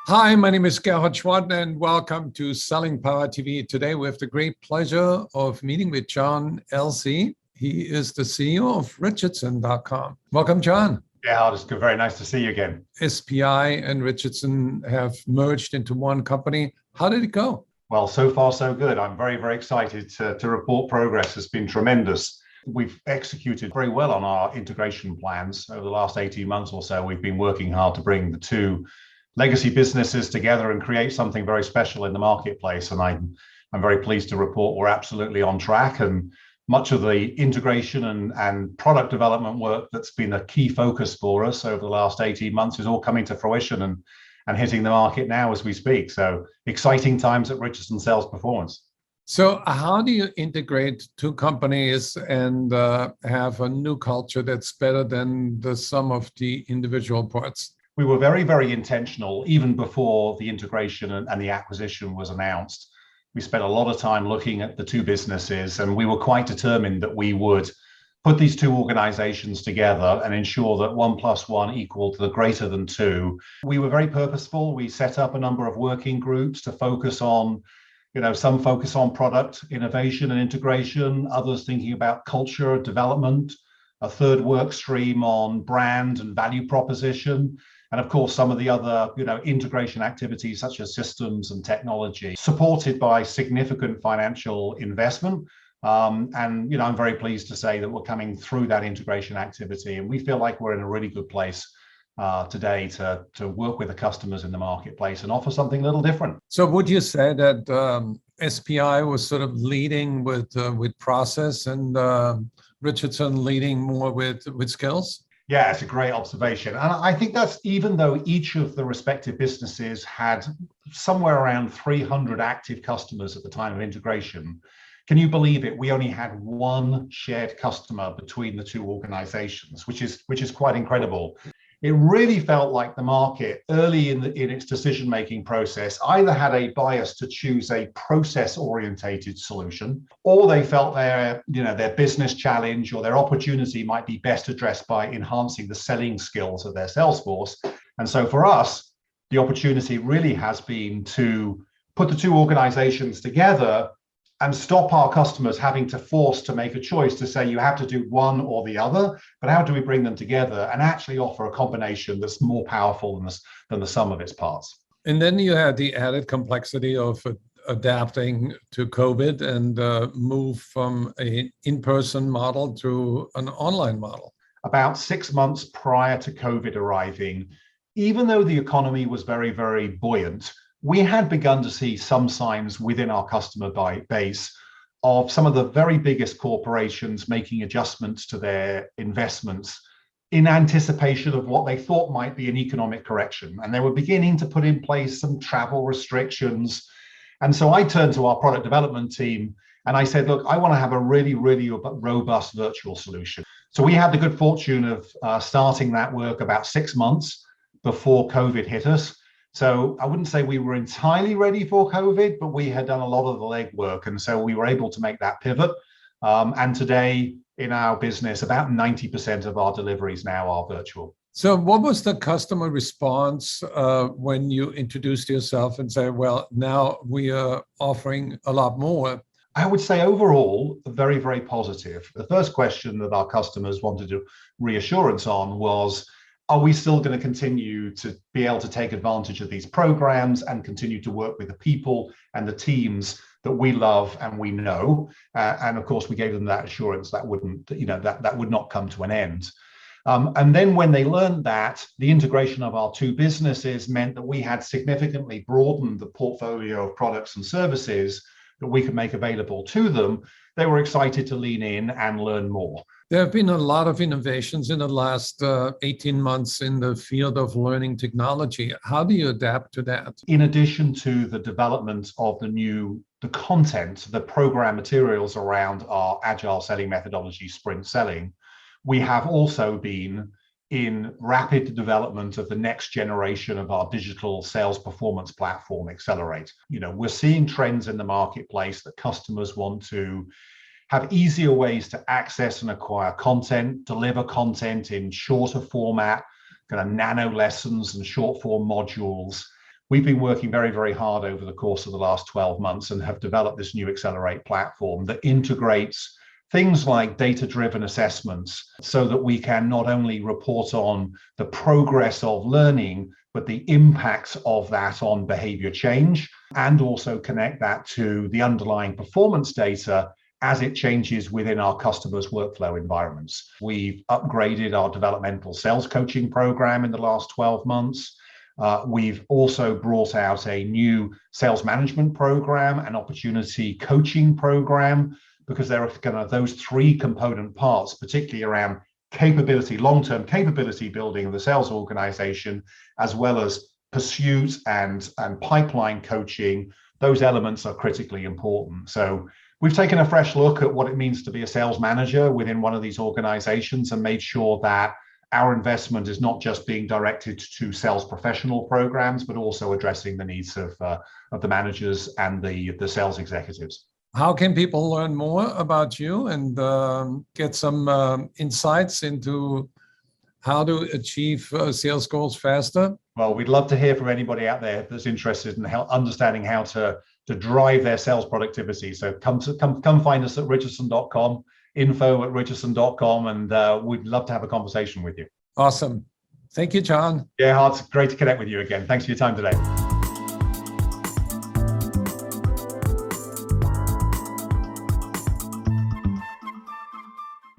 Hi, my name is Gerhard Schwad, and welcome to Selling Power TV. Today, we have the great pleasure of meeting with John Elsey. He is the CEO of Richardson.com. Welcome, John. Yeah, it's very nice to see you again. SPI and Richardson have merged into one company. How did it go? Well, so far, so good. I'm very excited to report progress. Has been tremendous. We've executed very well on our integration plans over the last 18 months or so. We've been working hard to bring the two legacy businesses together and create something very special in the marketplace. And I'm very pleased to report we're absolutely on track. And much of the integration and product development work that's been a key focus for us over the last 18 months is all coming to fruition and hitting the market now as we speak. So exciting times at Richardson Sales Performance. So how do you integrate two companies and have a new culture that's better than the sum of the individual parts? We were very intentional even before the integration and the acquisition was announced. We spent a lot of time looking at the two businesses, and we were quite determined that we would put these two organizations together and ensure that 1 + 1 equaled the greater than 2. We were very purposeful. We set up a number of working groups to focus on, some focus on product innovation and integration, others thinking about culture development, a third work stream on brand and value proposition, and of course some of the other integration activities such as systems and technology, supported by significant financial investment. And I'm very pleased to say that we're coming through that integration activity, and we feel like we're in a really good place today to work with the customers in the marketplace and offer something a little different. So would you say that SPI was sort of leading with process and Richardson leading more with skills? Yeah, it's a great observation. And I think that's even though each of the respective businesses had somewhere around 300 active customers at the time of integration. Can you believe it? We only had one shared customer between the two organizations, which is quite incredible. It really felt like the market early in its decision-making process either had a bias to choose a process-orientated solution, or they felt their business challenge or their opportunity might be best addressed by enhancing the selling skills of their sales force. And so for us, the opportunity really has been to put the two organizations together and stop our customers having to force to make a choice to say you have to do one or the other, but how do we bring them together and actually offer a combination that's more powerful than the sum of its parts? And then you had the added complexity of adapting to COVID and move from an in-person model to an online model. About 6 months prior to COVID arriving, even though the economy was very buoyant, we had begun to see some signs within our customer base of some of the very biggest corporations making adjustments to their investments in anticipation of what they thought might be an economic correction. And they were beginning to put in place some travel restrictions. And so I turned to our product development team and I said, look, I want to have a really robust virtual solution. So we had the good fortune of starting that work about 6 months before COVID hit us. So I wouldn't say we were entirely ready for COVID, but we had done a lot of the legwork. And so we were able to make that pivot. And today in our business, about 90% of our deliveries now are virtual. So what was the customer response when you introduced yourself and said, well, now we are offering a lot more? I would say overall, very positive. The first question that our customers wanted reassurance on was, are we still going to continue to be able to take advantage of these programs and continue to work with the people and the teams that we love and we know? And of course, we gave them that assurance that that would not come to an end. And then when they learned that, the integration of our two businesses meant that we had significantly broadened the portfolio of products and services that we could make available to them. They were excited to lean in and learn more. There have been a lot of innovations in the last 18 months in the field of learning technology. How do you adapt to that? In addition to the development of the content, the program materials around our Agile selling methodology, sprint selling, we have also been in rapid development of the next generation of our digital sales performance platform, Accelerate. We're seeing trends in the marketplace that customers want to have easier ways to access and acquire content, deliver content in shorter format, kind of nano lessons and short form modules. we've been working very, very hard over the course of the last 12 months and have developed this new Accelerate platform that integrates things like data-driven assessments so that we can not only report on the progress of learning, but the impacts of that on behavior change, and also connect that to the underlying performance data as it changes within our customers' workflow environments. We've upgraded our developmental sales coaching program in the last 12 months. We've also brought out a new sales management program, an opportunity coaching program, because there are kind of those three component parts, particularly around capability, long-term capability building of the sales organization, as well as pursuit and pipeline coaching. Those elements are critically important. So we've taken a fresh look at what it means to be a sales manager within one of these organizations and made sure that our investment is not just being directed to sales professional programs, but also addressing the needs of the managers and the sales executives. How can people learn more about you and get some insights into how to achieve sales goals faster? Well, we'd love to hear from anybody out there that's interested in understanding how to drive their sales productivity. So come find us at richardson.com, info@richardson.com, and we'd love to have a conversation with you. Awesome. Thank you, John. Yeah, it's great to connect with you again. Thanks for your time today.